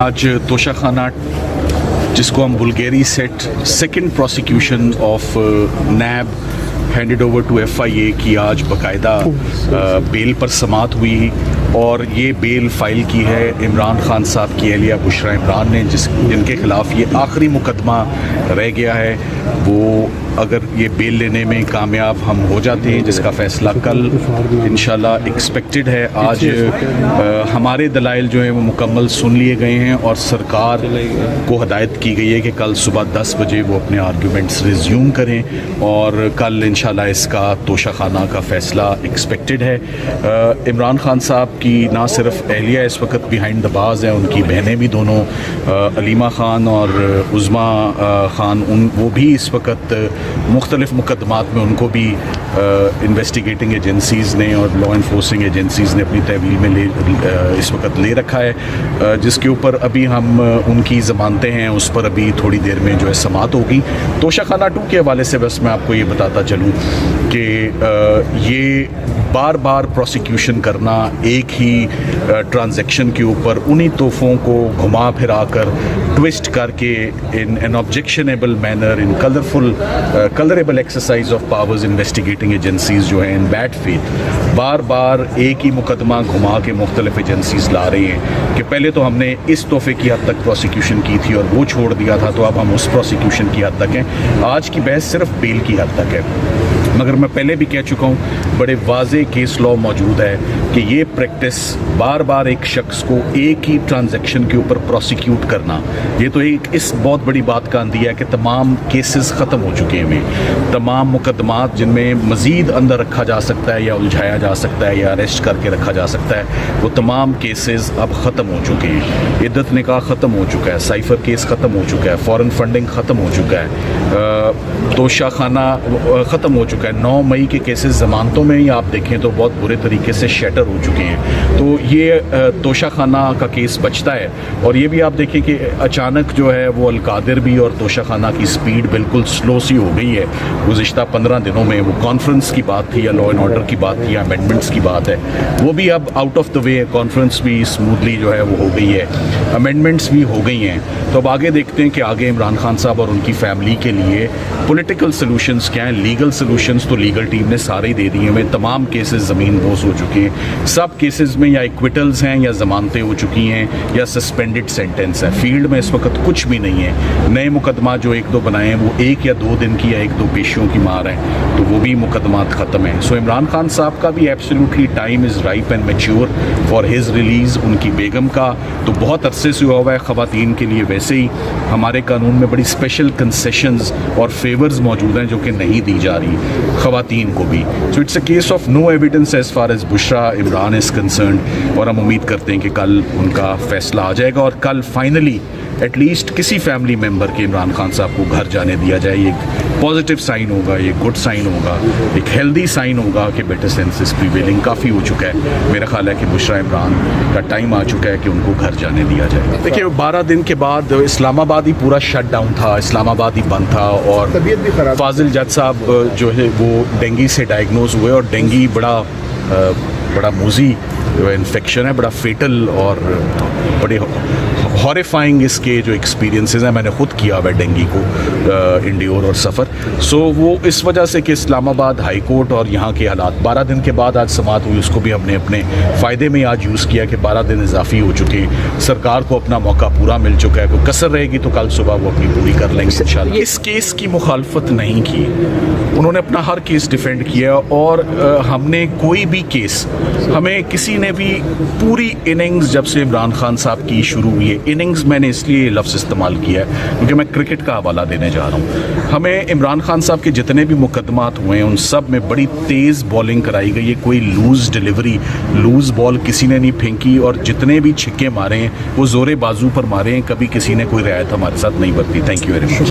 آج توشہ خانہ جس کو ہم Bulgari set second prosecution of NAB handed over to FIA کی آج باقاعدہ بیل پر سماعت ہوئی اور یہ بیل فائل کی ہے عمران خان صاحب کی اہلیہ بشرا عمران نے جن کے خلاف یہ آخری مقدمہ رہ گیا ہے. وہ اگر یہ بیل لینے میں کامیاب ہم ہو جاتے ہیں جس کا فیصلہ کل انشاءاللہ ایکسپیکٹڈ ہے. آج ہمارے دلائل جو ہیں وہ مکمل سن لیے گئے ہیں اور سرکار کو ہدایت کی گئی ہے کہ کل صبح 10 بجے وہ اپنے آرگیومنٹس ریزیوم کریں اور کل انشاءاللہ اس کا توشہ خانہ کا فیصلہ ایکسپیکٹڈ ہے. عمران خان صاحب کی نہ صرف اہلیہ اس وقت بیہائنڈ دا باز ہیں، ان کی بہنیں بھی دونوں علیمہ خان اور عظمیٰ خان وہ بھی اس وقت مختلف مقدمات میں ان کو بھی انویسٹیگیٹنگ ایجنسیز نے اور لا انفورسنگ ایجنسیز نے اپنی تحویل میں اس وقت لے رکھا ہے، جس کے اوپر ابھی ہم ان کی ضمانتیں ہیں اس پر ابھی تھوڑی دیر میں جو ہے سماعت ہوگی. توشہ خانہ 2 کے حوالے سے بس میں آپ کو یہ بتاتا چلوں کہ یہ بار بار پروسیکیوشن کرنا ایک ہی ٹرانزیکشن کے اوپر انہی تحفوں کو گھما پھرا کر ٹوسٹ کر کے in an objectionable manner in colourable exercise of powers investigating agencies جو ہیں ان بیڈ فیتھ بار بار ایک ہی مقدمہ گھما کے مختلف ایجنسیز لا رہی ہیں کہ پہلے تو ہم نے اس تحفے کی حد تک پروسیکیوشن کی تھی اور وہ چھوڑ دیا تھا، تو اب ہم اس پروسیکیوشن کی حد تک ہیں. آج کی بحث صرف بیل کی حد تک ہے، مگر میں پہلے بھی کہہ چکا ہوں بڑے واضح کیس لا موجود ہے کہ یہ پریکٹس بار بار ایک شخص کو ایک ہی ٹرانزیکشن کے اوپر پروسیکیوٹ کرنا، یہ تو ایک اس بہت بڑی بات کا اندیہ ہے کہ تمام کیسز ختم ہو چکے ہیں. تمام مقدمات جن میں مزید اندر رکھا جا سکتا ہے یا الجھایا جا سکتا ہے یا اریسٹ کر کے رکھا جا سکتا ہے، وہ تمام کیسز اب ختم ہو چکے ہیں. عدت نکاح ختم ہو چکا ہے، سائفر کیس ختم ہو چکا ہے، فورن فنڈنگ ختم ہو چکا ہے، توشہ خانہ ختم ہو چکا ہے. 9 مئی کے کیسز ضمانتوں میں ہی آپ دیکھیں تو بہت برے طریقے سے شیٹر ہو چکے ہیں. تو یہ توشہ خانہ کا کیس بچتا ہے. اور یہ بھی آپ دیکھیں کہ اچانک جو ہے وہ القادر بھی اور توشہ خانہ کی سپیڈ بالکل سلو سی ہو گئی ہے گزشتہ 15 دنوں میں. وہ کانفرنس کی بات تھی یا لا اینڈ آرڈر کی بات تھی یا امینڈمنٹس کی بات ہے، وہ بھی اب آؤٹ آف دا وے ہے. کانفرنس بھی اسموتھلی جو ہے وہ ہو گئی ہے، امینڈمنٹس بھی ہو گئی ہیں. تو اب آگے دیکھتے ہیں کہ آگے عمران خان صاحب اور ان کی فیملی کے لیے پولیٹیکل سلوشنز کیا ہیں. لیگل سلوشنز تو لیگل ٹیم نے سارے ہی دے دیے ہیں. تمام کیسز زمین بوس ہو چکے ہیں. سب کیسز میں یا ایکویٹلز ہیں یا ضمانتیں ہو چکی ہیں یا سسپینڈڈ سینٹنس ہے. فیلڈ میں اس وقت کچھ بھی نہیں ہے. نئے مقدمات جو 1-2 بنائے ہیں وہ 1 یا 2 دن کی یا 1-2 پیشیوں کی مار ہیں، تو وہ بھی مقدمات ختم ہیں. سو عمران خان صاحب کا بھی absolutely time is ripe and mature for his release. ان کی بیگم کا تو بہت عرصے سے ہوا ہے. خواتین کے لیے ویسے ہی ہمارے قانون میں بڑی اسپیشل کنسیشنز اور فیورز موجود ہیں جو کہ نہیں دی جا رہی خواتین کو بھی. So it's a case of no evidence as far as Bushra Imran is concerned, اور ہم امید کرتے ہیں کہ کل ان کا فیصلہ آ جائے گا اور کل فائنلی ایٹ لیسٹ کسی فیملی ممبر کے عمران خان صاحب کو گھر جانے دیا جائے. یہ ایک پازیٹیو سائن ہوگا، یہ گڈ سائن ہوگا، ایک ہیلدی سائن ہوگا کہ بیٹر سینسز پریویلنگ کافی ہو چکا ہے. میرا خیال ہے کہ بشرا عمران کا ٹائم آ چکا ہے کہ ان کو گھر جانے دیا جائے. دیکھیے 12 دن کے بعد اسلام آباد ہی پورا شٹ ڈاؤن تھا، اسلام آباد ہی بند تھا، اور طبیعت بھی خراب. فاضل جج صاحب جو ہے وہ ڈینگی سے ڈائگنوز ہوئے، اور ڈینگی بڑا موذی انفیکشن ہے، بڑا فیٹل اور بڑے ہاریفائنگ اس کے جو ایکسپیرینسز ہیں. میں نے خود کیا ہوا ہے ڈینگی کو انڈیور اور سفر. سو وہ اس وجہ سے کہ اسلام آباد ہائی کورٹ اور یہاں کے حالات 12 دن کے بعد آج سماعت ہوئی، اس کو بھی ہم نے اپنے فائدے میں آج یوز کیا کہ 12 دن اضافی ہو چکے. سرکار کو اپنا موقع پورا مل چکا ہے. کوئی کسر رہے گی تو کل صبح وہ اپنی پوری کر لیں گے انشاءاللہ. اس کیس کی مخالفت نہیں کی، انہوں نے اپنا ہر کیس ڈیفینڈ کیا. اور ہم نے کوئی بھی کیس، ہمیں کسی نے بھی پوری اننگز جب سے عمران خان صاحب کی شروع ہوئی ہے، اننگز میں نے اس لیے لفظ استعمال کیا ہے کیونکہ میں کرکٹ کا حوالہ دینے جا رہا ہوں. ہمیں عمران خان صاحب کے جتنے بھی مقدمات ہوئے ہیں ان سب میں بڑی تیز بالنگ کرائی گئی ہے. کوئی لوز ڈیلیوری، لوز بال کسی نے نہیں پھینکی، اور جتنے بھی چھکے مارے ہیں وہ زورے بازو پر مارے ہیں. کبھی کسی نے کوئی رعایت ہمارے ساتھ نہیں برتی. Thank you very much.